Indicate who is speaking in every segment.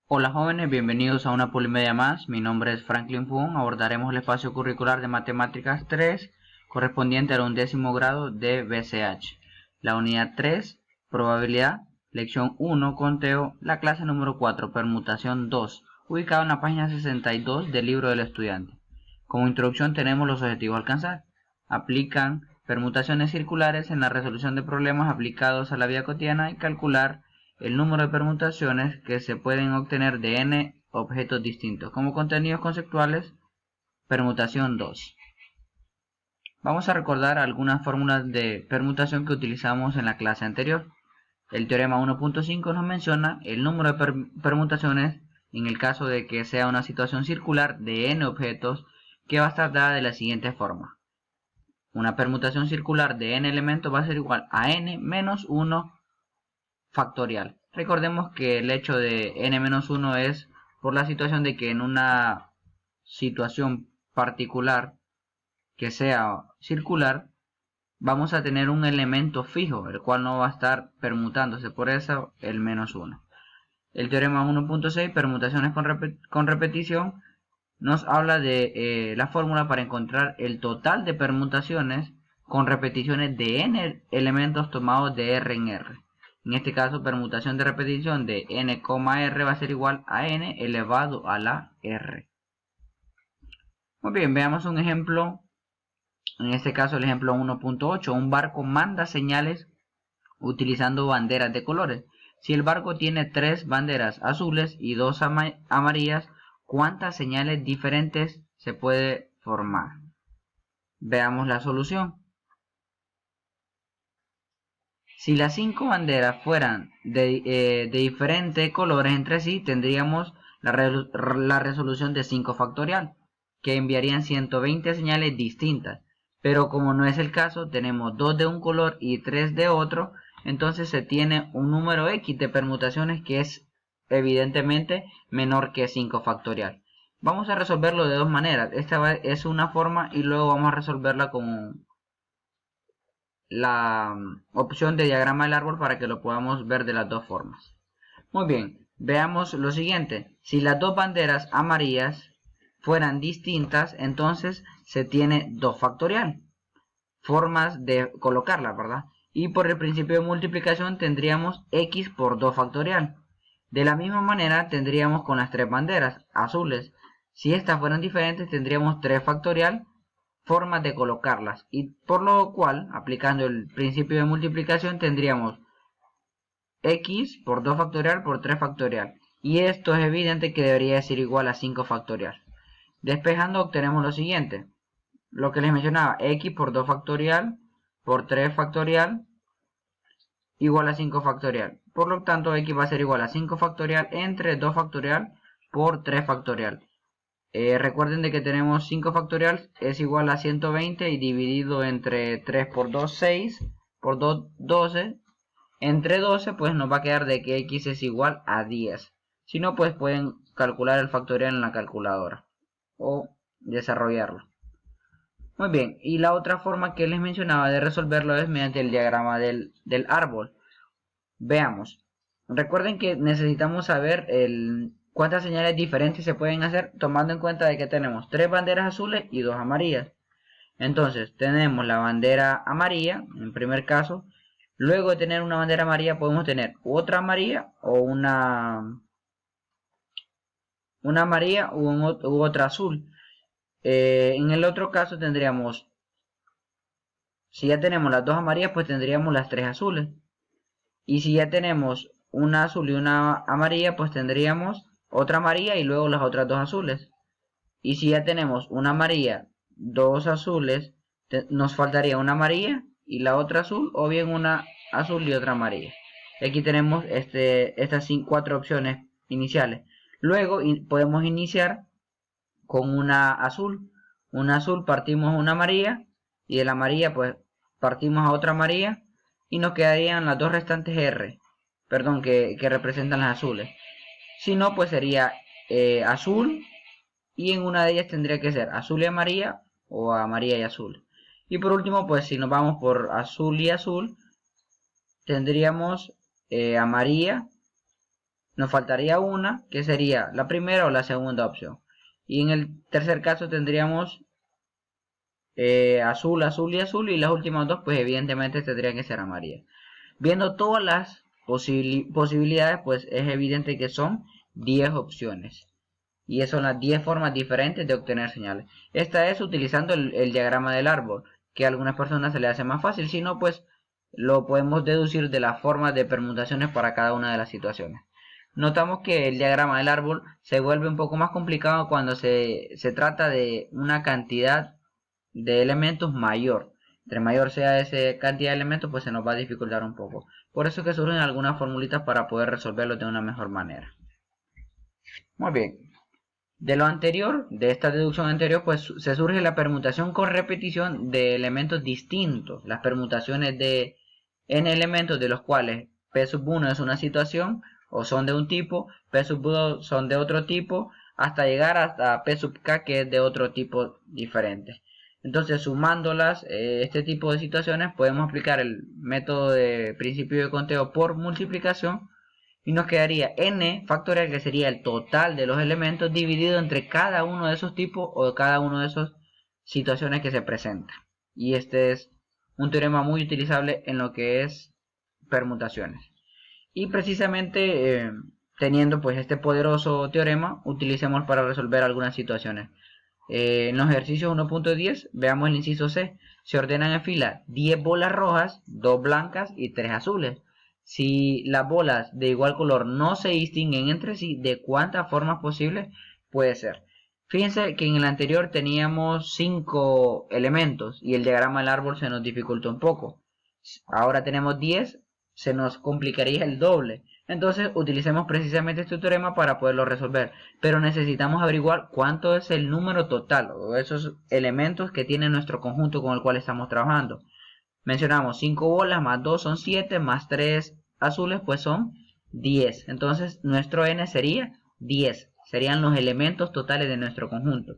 Speaker 1: Hola jóvenes, bienvenidos a una Polimedia más. Mi nombre es Franklin Fung. Abordaremos el espacio curricular de Matemáticas 3, correspondiente al 11º grado de BCH. La unidad 3, probabilidad, lección 1, conteo, la clase número 4, permutación 2, ubicado en la página 62 del libro del estudiante. Como introducción tenemos los objetivos a alcanzar. Aplican permutaciones circulares en la resolución de problemas aplicados a la vida cotidiana y calcular el número de permutaciones que se pueden obtener de n objetos distintos. Como contenidos conceptuales, permutación 2. Vamos a recordar algunas fórmulas de permutación que utilizamos en la clase anterior. El teorema 1.5 nos menciona el número de permutaciones en el caso de que sea una situación circular de n objetos, que va a estar dada de la siguiente forma. Una permutación circular de n elementos va a ser igual a n menos 1 factorial. Recordemos que el hecho de n-1 es por la situación de que en una situación particular que sea circular vamos a tener un elemento fijo, el cual no va a estar permutándose, por eso el menos 1. El teorema 1.6, permutaciones con repetición, nos habla de la fórmula para encontrar el total de permutaciones con repeticiones de n elementos tomados de r en r. En este caso, permutación de repetición de n, r va a ser igual a n elevado a la r. Muy bien, veamos un ejemplo. En este caso, el ejemplo 1.8. Un barco manda señales utilizando banderas de colores. Si el barco tiene 3 banderas azules y 2 amarillas, ¿cuántas señales diferentes se puede formar? Veamos la solución. Si las 5 banderas fueran de diferentes colores entre sí, tendríamos la resolución de 5 factorial, que enviarían 120 señales distintas. Pero como no es el caso, tenemos 2 de un color y 3 de otro, entonces se tiene un número X de permutaciones que es evidentemente menor que 5 factorial. Vamos a resolverlo de dos maneras. Esta es una forma y luego vamos a resolverla con la opción de diagrama del árbol para que lo podamos ver de las dos formas. Muy bien, veamos lo siguiente. Si las dos banderas amarillas fueran distintas, entonces se tiene 2 factorial. Formas de colocarla, ¿verdad? Y por el principio de multiplicación tendríamos x por 2 factorial. De la misma manera tendríamos con las 3 banderas azules. Si estas fueran diferentes tendríamos 3 factorial formas de colocarlas, y por lo cual, aplicando el principio de multiplicación, tendríamos x por 2 factorial por 3 factorial, y esto es evidente que debería ser igual a 5 factorial. Despejando obtenemos lo siguiente, lo que les mencionaba, x por 2 factorial por 3 factorial igual a 5 factorial. Por lo tanto, x va a ser igual a 5 factorial entre 2 factorial por 3 factorial. Recuerden de que tenemos 5 factorial es igual a 120 y dividido entre 3 por 2, 6, por 2, 12. Entre 12 pues nos va a quedar de que x es igual a 10. Si no, pues pueden calcular el factorial en la calculadora o desarrollarlo. Muy bien, y la otra forma que les mencionaba de resolverlo es mediante el diagrama del árbol. Veamos. Recuerden que necesitamos saber cuántas señales diferentes se pueden hacer tomando en cuenta de que tenemos 3 banderas azules y 2 amarillas. Entonces tenemos la bandera amarilla en primer caso. Luego de tener una bandera amarilla podemos tener otra amarilla o una amarilla u otra azul. En el otro caso tendríamos, si ya tenemos las 2 amarillas, pues tendríamos las 3 azules. Y si ya tenemos una azul y una amarilla, pues tendríamos otra amarilla y luego las otras 2 azules. Y si ya tenemos una amarilla, 2 azules, nos faltaría una amarilla y la otra azul, o bien una azul y otra amarilla. Aquí tenemos estas 4 opciones iniciales. Luego podemos iniciar con una azul. Una azul partimos a una amarilla y de la amarilla pues partimos a otra amarilla y nos quedarían las dos restantes R, perdón, que representan las azules. Si no, pues sería azul y en una de ellas tendría que ser azul y amarilla o amarilla y azul. Y por último, pues si nos vamos por azul y azul, tendríamos amarilla Nos faltaría una, que sería la primera o la segunda opción. Y en el tercer caso tendríamos azul, azul y azul, y las últimas dos pues evidentemente tendrían que ser amarillas. Viendo todas las posibilidades, pues es evidente que son 10 opciones. Y esas son las 10 formas diferentes de obtener señales. Esta es utilizando el diagrama del árbol, que a algunas personas se les hace más fácil, si no pues lo podemos deducir de las formas de permutaciones para cada una de las situaciones. Notamos que el diagrama del árbol se vuelve un poco más complicado cuando se trata de una cantidad de elementos mayor. Entre mayor sea esa cantidad de elementos, pues se nos va a dificultar un poco. Por eso que surgen algunas formulitas para poder resolverlo de una mejor manera. Muy bien. De lo anterior, de esta deducción anterior, pues se surge la permutación con repetición de elementos distintos. Las permutaciones de n elementos, de los cuales p sub 1 es una situación o son de un tipo, p sub 2 son de otro tipo, hasta llegar hasta p sub k, que es de otro tipo diferente. Entonces, sumándolas, este tipo de situaciones, podemos aplicar el método de principio de conteo por multiplicación y nos quedaría n factorial, que sería el total de los elementos dividido entre cada uno de esos tipos o cada uno de esas situaciones que se presentan. Y este es un teorema muy utilizable en lo que es permutaciones. Y precisamente teniendo pues este poderoso teorema, utilicemos para resolver algunas situaciones. En los ejercicios 1.10, veamos el inciso C. Se ordenan en fila 10 bolas rojas, 2 blancas y 3 azules. Si las bolas de igual color no se distinguen entre sí, ¿de cuántas formas posibles puede ser? Fíjense que en el anterior teníamos 5 elementos y el diagrama del árbol se nos dificultó un poco. Ahora tenemos 10, se nos complicaría el doble. Entonces utilicemos precisamente este teorema para poderlo resolver. Pero necesitamos averiguar cuánto es el número total o esos elementos que tiene nuestro conjunto con el cual estamos trabajando. Mencionamos 5 bolas más 2 son 7, más 3 azules pues son 10. Entonces nuestro n sería 10. Serían los elementos totales de nuestro conjunto.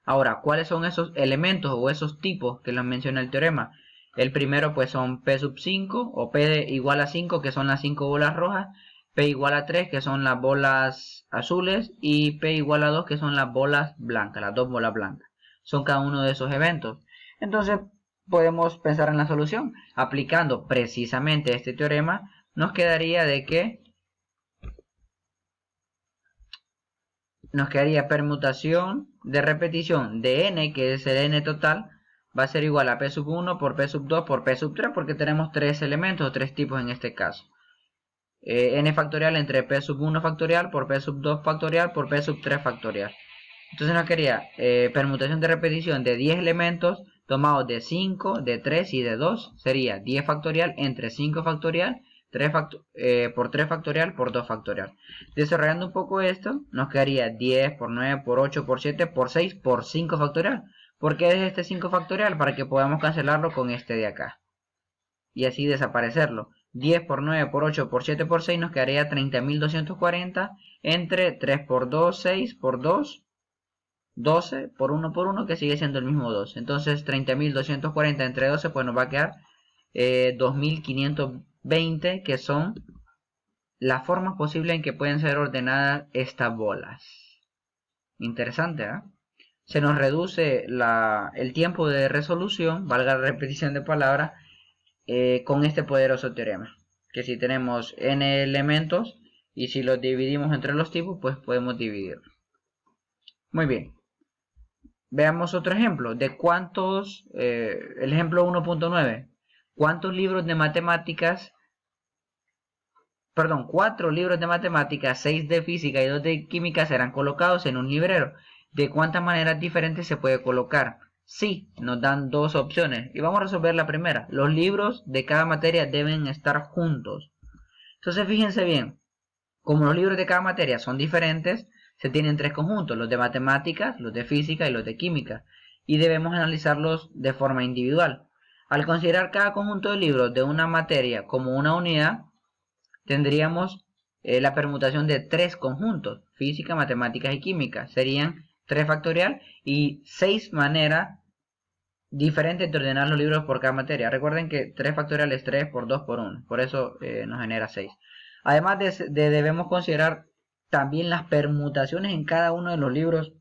Speaker 1: Ahora, ¿cuáles son esos elementos o esos tipos que los menciona el teorema? El primero pues son P sub 5 o P igual a 5, que son las 5 bolas rojas, P igual a 3, que son las bolas azules, y P igual a 2, que son las bolas blancas, las 2 bolas blancas. Son cada uno de esos eventos. Entonces podemos pensar en la solución. Aplicando precisamente este teorema, nos quedaría de que nos quedaría permutación de repetición de n, que es el n total, va a ser igual a p sub 1 por p sub 2 por p sub 3, porque tenemos 3 elementos o 3 tipos en este caso. N factorial entre p sub 1 factorial por p sub 2 factorial por p sub 3 factorial. Entonces nos quedaría permutación de repetición de 10 elementos tomados de 5, de 3 y de 2. Sería 10 factorial entre 5 factorial por 3 factorial por 2 factorial. Desarrollando un poco esto, nos quedaría 10 por 9 por 8 por 7 por 6 por 5 factorial. ¿Por qué es este 5 factorial? Para que podamos cancelarlo con este de acá. Y así desaparecerlo. 10 por 9 por 8 por 7 por 6 nos quedaría 30.240 entre 3 por 2, 6 por 2, 12 por 1 por 1, que sigue siendo el mismo 2. Entonces 30.240 entre 12 pues nos va a quedar 2.520, que son las formas posibles en que pueden ser ordenadas estas bolas. Interesante, ¿eh? Se nos reduce el tiempo de resolución, valga la repetición de palabras, con este poderoso teorema. Que si tenemos n elementos y si los dividimos entre los tipos, pues podemos dividirlos. Muy bien. Veamos otro ejemplo. ¿De cuántos? El ejemplo 1.9. ¿Cuántos libros de matemáticas? Perdón, 4 libros de matemáticas, 6 de física y 2 de química serán colocados en un librero. ¿De cuántas maneras diferentes se puede colocar? Sí, nos dan dos opciones. Y vamos a resolver la primera. Los libros de cada materia deben estar juntos. Entonces fíjense bien. Como los libros de cada materia son diferentes, se tienen 3 conjuntos. Los de matemáticas, los de física y los de química. Y debemos analizarlos de forma individual. Al considerar cada conjunto de libros de una materia como una unidad, tendríamos la permutación de 3 conjuntos, física, matemáticas y química. Serían 3 factorial y 6 maneras diferentes de ordenar los libros por cada materia. Recuerden que 3 factorial es 3 por 2 por 1, por eso nos genera 6. Además debemos considerar también las permutaciones en cada uno de los libros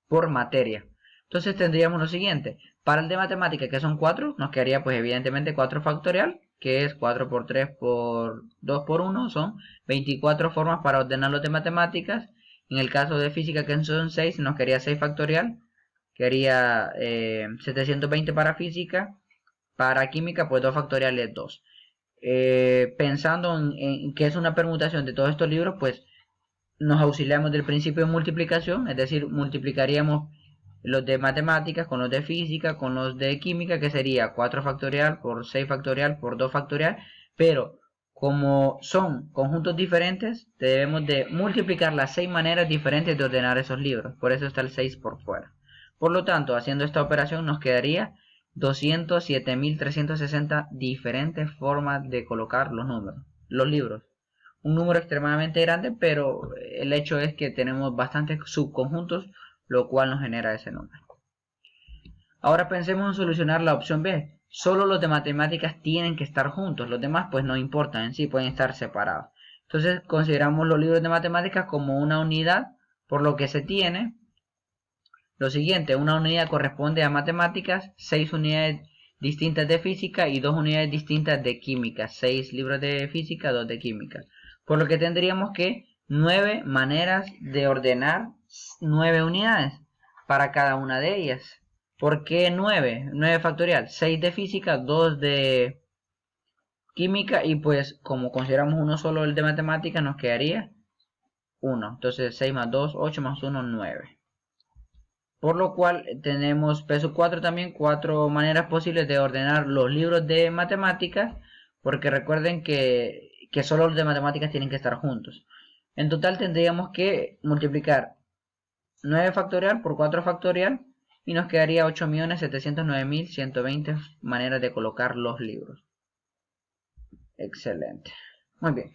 Speaker 1: por materia. Entonces tendríamos lo siguiente. Para el de matemática, que son 4, nos quedaría pues evidentemente 4 factorial, que es 4 por 3 por 2 por 1, son 24 formas para ordenar los de matemáticas. En el caso de física, que son 6, nos quedaría 6 factorial, quedaría 720 para física. Para química, pues 2 factorial es 2. Pensando en que es una permutación de todos estos libros, pues nos auxiliamos del principio de multiplicación, es decir, multiplicaríamos los de matemáticas con los de física, con los de química, que sería 4 factorial por 6 factorial por 2 factorial, pero como son conjuntos diferentes, debemos de multiplicar las 6 maneras diferentes de ordenar esos libros, por eso está el 6 por fuera. Por lo tanto, haciendo esta operación nos quedaría 207.360 diferentes formas de colocar los libros. Un número extremadamente grande, pero el hecho es que tenemos bastantes subconjuntos, lo cual nos genera ese número. Ahora pensemos en solucionar la opción B. Solo los de matemáticas tienen que estar juntos, los demás pues no importan, en sí pueden estar separados. Entonces consideramos los libros de matemáticas como una unidad, por lo que se tiene lo siguiente: una unidad corresponde a matemáticas, 6 unidades distintas de física y 2 unidades distintas de química, 6 libros de física, 2 de química. Por lo que tendríamos que 9 maneras de ordenar 9 unidades para cada una de ellas. ¿Por qué 9? 9 factorial, 6 de física, 2 de química y pues como consideramos uno solo el de matemáticas nos quedaría 1. Entonces 6 más 2, 8 más 1, 9. Por lo cual tenemos peso 4 también, 4 maneras posibles de ordenar los libros de matemáticas, porque recuerden que solo los de matemáticas tienen que estar juntos. En total tendríamos que multiplicar 9 factorial por 4 factorial y nos quedaría 8.709.120 maneras de colocar los libros. Excelente. Muy bien.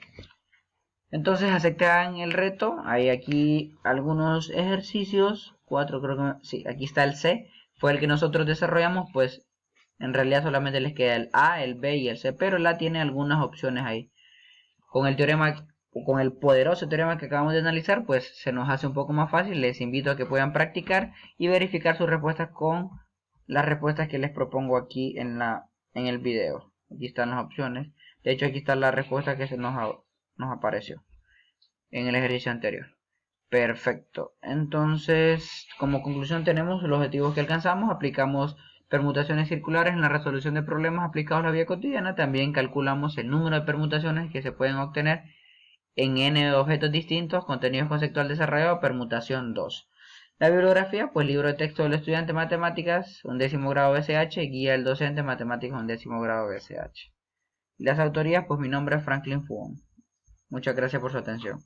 Speaker 1: Entonces aceptan el reto. Hay aquí algunos ejercicios. 4 creo que... Sí, aquí está el C. Fue el que nosotros desarrollamos. Pues en realidad solamente les queda el A, el B y el C. Pero el A tiene algunas opciones ahí. Con el teorema, con el poderoso teorema que acabamos de analizar, pues se nos hace un poco más fácil. Les invito a que puedan practicar y verificar sus respuestas con las respuestas que les propongo aquí en el video. Aquí están las opciones. De hecho, aquí está la respuesta que nos apareció en el ejercicio anterior. Perfecto. Entonces, como conclusión tenemos los objetivos que alcanzamos. Aplicamos permutaciones circulares en la resolución de problemas aplicados a la vida cotidiana. También calculamos el número de permutaciones que se pueden obtener en n objetos distintos, contenidos conceptual desarrollado, permutación 2. La bibliografía, pues libro de texto del estudiante de matemáticas, 11º grado BSH, guía del docente matemáticas, 11º grado BSH. Las autorías, pues mi nombre es Franklin Fung. Muchas gracias por su atención.